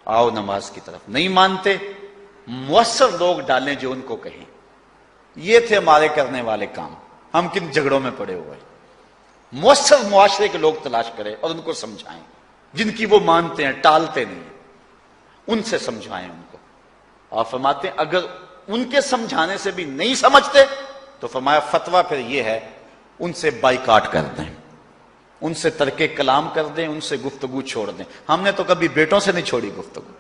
آؤ نماز کی طرف۔ نہیں مانتے، مؤثر لوگ ڈالیں جو ان کو کہیں۔ یہ تھے ہمارے کرنے والے کام، ہم کن جھگڑوں میں پڑے ہوئے۔ مؤثر معاشرے کے لوگ تلاش کریں اور ان کو سمجھائیں، جن کی وہ مانتے ہیں، ٹالتے نہیں۔ ان سے سمجھائیں ان کو. آپ فرماتے ہیں اگر ان کے سمجھانے سے بھی نہیں سمجھتے تو فرمایا فتویٰ پھر یہ ہے ان سے بائیکاٹ کر دیں، ان سے ترک کلام کر دیں، ان سے گفتگو چھوڑ دیں. ہم نے تو کبھی بیٹوں سے نہیں چھوڑی گفتگو.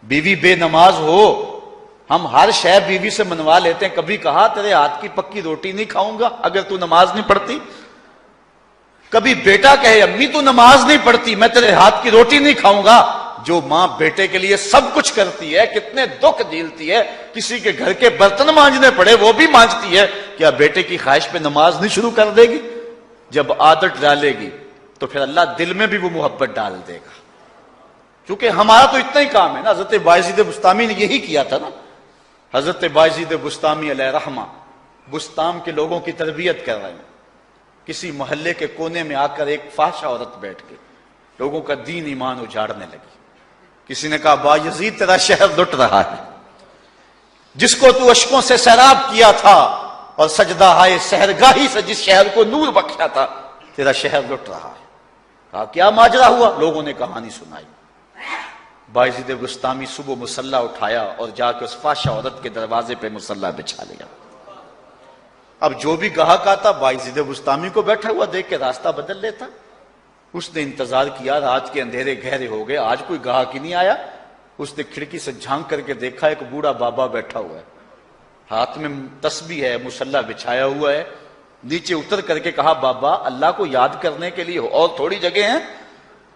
بیوی بے نماز ہو ہم ہر شے بیوی سے منوا لیتے ہیں. کبھی کہا تیرے ہاتھ کی پکی روٹی نہیں کھاؤں گا اگر تو نماز نہیں پڑھتی؟ کبھی بیٹا کہے امی تو نماز نہیں پڑھتی میں تیرے ہاتھ کی روٹی نہیں کھاؤں گا؟ جو ماں بیٹے کے لیے سب کچھ کرتی ہے، کتنے دکھ جھیلتی ہے، کسی کے گھر کے برتن مانجنے پڑے وہ بھی مانجتی ہے، کیا بیٹے کی خواہش پہ نماز نہیں شروع کر دے گی؟ جب عادت ڈالے گی تو پھر اللہ دل میں بھی وہ محبت ڈال دے گا. کیونکہ ہمارا تو اتنا ہی کام ہے نا. حضرت بایزید بسطامی نے یہی کیا تھا نا. حضرت بایزید بسطامی علیہ رحمہ بسطام کے لوگوں کی تربیت کر رہے ہیں. کسی محلے کے کونے میں آ کر ایک فاحشہ عورت بیٹھ کے لوگوں کا دین ایمان اجاڑنے لگی. کسی نے کہا بایزید تیرا شہر لٹ رہا ہے، جس کو تو اشکوں سے سیراب کیا تھا اور سجدہ ہائے سحرگاہی سے جس شہر کو نور بخشا تھا، تیرا شہر لٹ رہا ہے. کہا کیا ماجرا ہوا؟ لوگوں نے کہانی سنائی. بایزید بسطامی صبح مصلی اٹھایا اور جا کے اس فاحشہ عورت کے دروازے پہ مصلی بچھا لیا. اب جو بھی گاہک آتا بایزید بسطامی کو بیٹھا ہوا دیکھ کے راستہ بدل لیتا. اس نے انتظار کیا، رات کے اندھیرے گہرے ہو گئے، آج کوئی گاہک ہی نہیں آیا. اس نے کھڑکی سے جھانک کر کے دیکھا ایک بوڑھا بابا بیٹھا ہوا ہے، ہاتھ میں تسبیح ہے، مصلی بچھایا ہوا ہے. نیچے اتر کر کے کہا بابا اللہ کو یاد کرنے کے لیے اور تھوڑی جگہ ہیں،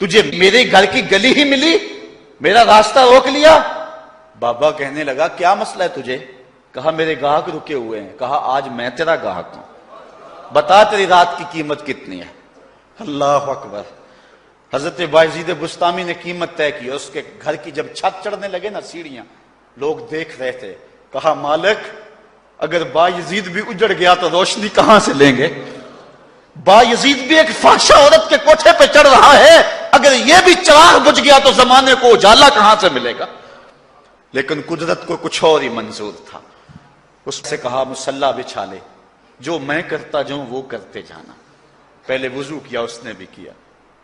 تجھے میرے گھر کی گلی ہی ملی، میرا راستہ روک لیا. بابا کہنے لگا کیا مسئلہ ہے تجھے؟ کہا میرے گاہک رکے ہوئے ہیں. کہا آج میں تیرا گاہک ہوں، بتا تیری رات کی قیمت کتنی ہے. اللہ اکبر. حضرت بایزید بسطامی نے قیمت طے کی. اس کے گھر کی جب چھت چڑھنے لگے نا سیڑھیاں، لوگ دیکھ رہے تھے. کہا مالک اگر بایزید بھی اجڑ گیا تو روشنی کہاں سے لیں گے؟ بایزید بھی ایک فاحشہ عورت کے کوٹھے پہ چڑھ رہا ہے، اگر یہ بھی چراغ بجھ گیا تو زمانے کو اجالا کہاں سے ملے گا؟ لیکن قدرت کو کچھ اور ہی منظور تھا. اس سے کہا مصلی بچھا لے، جو میں کرتا جاؤں وہ کرتے جانا. پہلے وضو کیا، اس نے بھی کیا،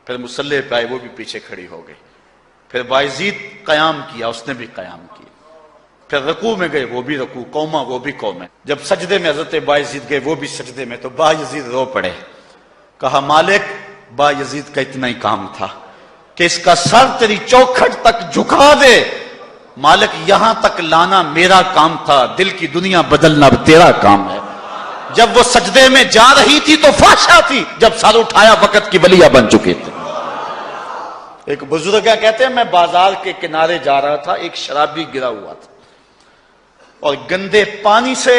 پھر مصلی پہ آئے، وہ بھی پیچھے کھڑی ہو گئی. پھر بایزید قیام کیا، اس نے بھی قیام کیا. پھر رکوع میں گئے، وہ بھی رکوع، قوما وہ بھی قومیں. جب سجدے میں حضرت بایزید گئے، وہ بھی سجدے میں، تو بایزید رو پڑے. کہا مالک بایزید کا اتنا ہی کام تھا کہ اس کا سر تیری چوکھٹ تک جھکا دے. مالک یہاں تک لانا میرا کام تھا، دل کی دنیا بدلنا تیرا کام ہے. جب وہ سجدے میں جا رہی تھی تو فحشہ تھی، جب سر اٹھایا وقت کی ولیہ بن چکے تھے. ایک بزرگ کہتے ہیں میں بازار کے کنارے جا رہا تھا، ایک شرابی گرا ہوا تھا اور گندے پانی سے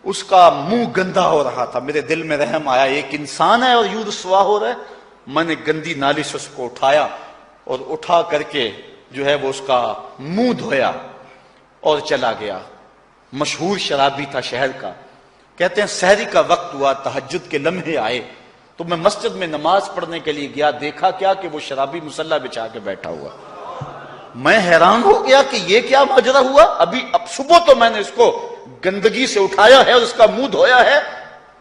اس کا منہ گندا ہو رہا تھا. میرے دل میں رحم آیا، ایک انسان ہے اور یوں رسوا ہو رہا ہے. میں نے گندی نالی سے اس کو اٹھایا اور اٹھا کر کے جو ہے وہ اس کا منہ دھویا اور چلا گیا. مشہور شرابی تھا شہر کا. کہتے ہیں سحری کا وقت ہوا، تہجد کے لمحے آئے تو میں مسجد میں نماز پڑھنے کے لیے گیا. دیکھا کیا کہ وہ شرابی مصلی بچھا کے بیٹھا ہوا. میں حیران ہو گیا کہ یہ کیا ماجرا ہوا. اب صبح تو میں نے اس کو گندگی سے اٹھایا ہے اور اس کا منہ دھویا ہے.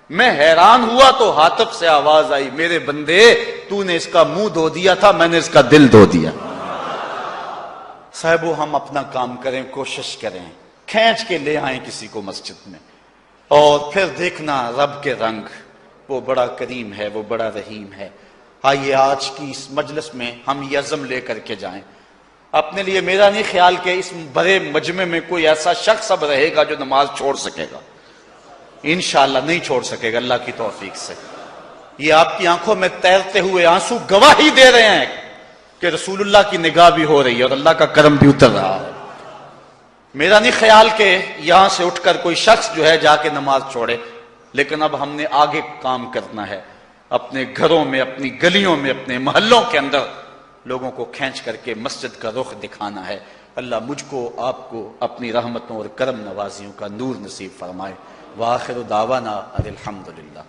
میں حیران ہوا تو ہاتف سے آواز آئی میرے بندے تو نے اس کا منہ دھو دیا تھا، میں نے اس کا دل دھو دیا. صاحبو ہم اپنا کام کریں، کوشش کریں، کھینچ کے لے آئیں کسی کو مسجد میں اور پھر دیکھنا رب کے رنگ. وہ بڑا کریم ہے، وہ بڑا رحیم ہے. آئیے آج کی اس مجلس میں ہم یہ عزم لے کر کے جائیں. اپنے لیے میرا نہیں خیال کہ اس بڑے مجمع میں کوئی ایسا شخص اب رہے گا جو نماز چھوڑ سکے گا. انشاءاللہ نہیں چھوڑ سکے گا اللہ کی توفیق سے. یہ آپ کی آنکھوں میں تیرتے ہوئے آنسو گواہی دے رہے ہیں کہ رسول اللہ کی نگاہ بھی ہو رہی ہے اور اللہ کا کرم بھی اتر رہا ہے. میرا نہیں خیال کہ یہاں سے اٹھ کر کوئی شخص جو ہے جا کے نماز چھوڑے. لیکن اب ہم نے آگے کام کرنا ہے، اپنے گھروں میں، اپنی گلیوں میں، اپنے محلوں کے اندر لوگوں کو کھینچ کر کے مسجد کا رخ دکھانا ہے. اللہ مجھ کو آپ کو اپنی رحمتوں اور کرم نوازیوں کا نور نصیب فرمائے. وآخر دعوانا الحمدللہ.